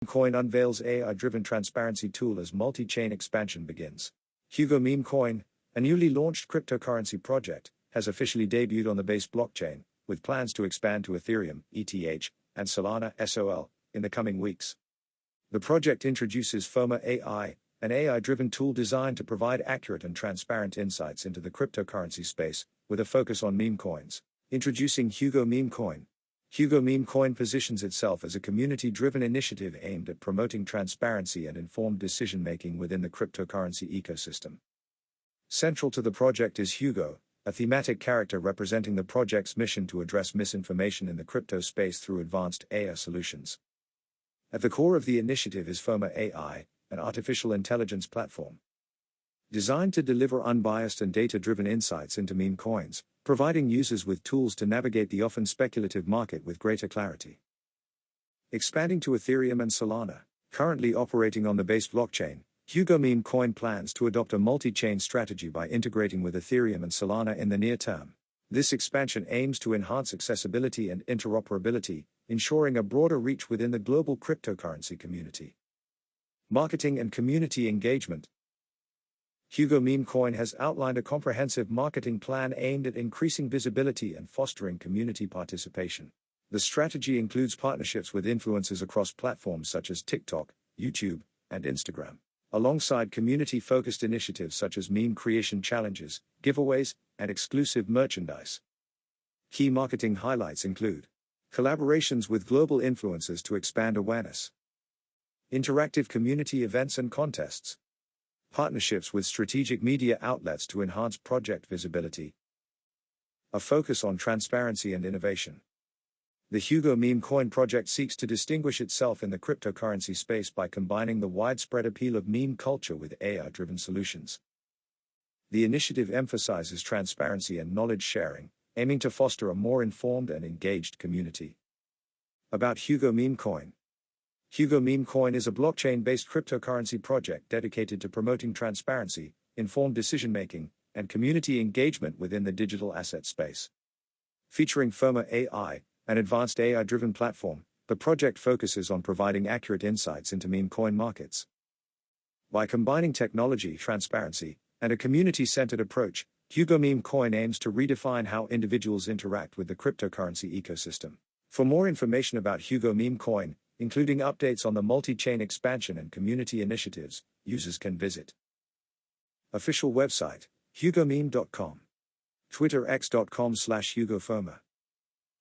Coin unveils AI-driven transparency tool as multi-chain expansion begins. HUGO Meme Coin, a newly launched cryptocurrency project, has officially debuted on the Base blockchain, with plans to expand to Ethereum, ETH, and Solana, SOL, in the coming weeks. The project introduces FOMA AI, an AI-driven tool designed to provide accurate and transparent insights into the cryptocurrency space, with a focus on meme coins. Introducing HUGO Meme Coin. HUGO Meme Coin positions itself as a community-driven initiative aimed at promoting transparency and informed decision-making within the cryptocurrency ecosystem. Central to the project is HUGO, a thematic character representing the project's mission to address misinformation in the crypto space through advanced AI solutions. At the core of the initiative is FOMA AI, an artificial intelligence platform designed to deliver unbiased and data-driven insights into meme coins, providing users with tools to navigate the often speculative market with greater clarity. Expanding to Ethereum and Solana. Currently operating on the Base blockchain, HUGO Meme Coin plans to adopt a multi-chain strategy by integrating with Ethereum and Solana in the near term. This expansion aims to enhance accessibility and interoperability, ensuring a broader reach within the global cryptocurrency community. Marketing and community engagement. HUGO Meme Coin has outlined a comprehensive marketing plan aimed at increasing visibility and fostering community participation. The strategy includes partnerships with influencers across platforms such as TikTok, YouTube, and Instagram, alongside community-focused initiatives such as meme creation challenges, giveaways, and exclusive merchandise. Key marketing highlights include collaborations with global influencers to expand awareness, interactive community events and contests, partnerships with strategic media outlets to enhance project visibility, a focus on transparency and innovation. The HUGO Meme Coin project seeks to distinguish itself in the cryptocurrency space by combining the widespread appeal of meme culture with AI-driven solutions. The initiative emphasizes transparency and knowledge sharing, aiming to foster a more informed and engaged community. About HUGO Meme Coin. HUGO Meme Coin is a blockchain-based cryptocurrency project dedicated to promoting transparency, informed decision-making, and community engagement within the digital asset space. Featuring FOMA AI, an advanced AI-driven platform, the project focuses on providing accurate insights into meme coin markets. By combining technology, transparency, and a community-centered approach, HUGO Meme Coin aims to redefine how individuals interact with the cryptocurrency ecosystem. For more information about HUGO Meme Coin, including updates on the multi-chain expansion and community initiatives, users can visit official website, hugomeme.com, Twitter x.com/HugoFoma,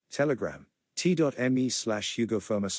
Telegram, t.me/HugoFoma/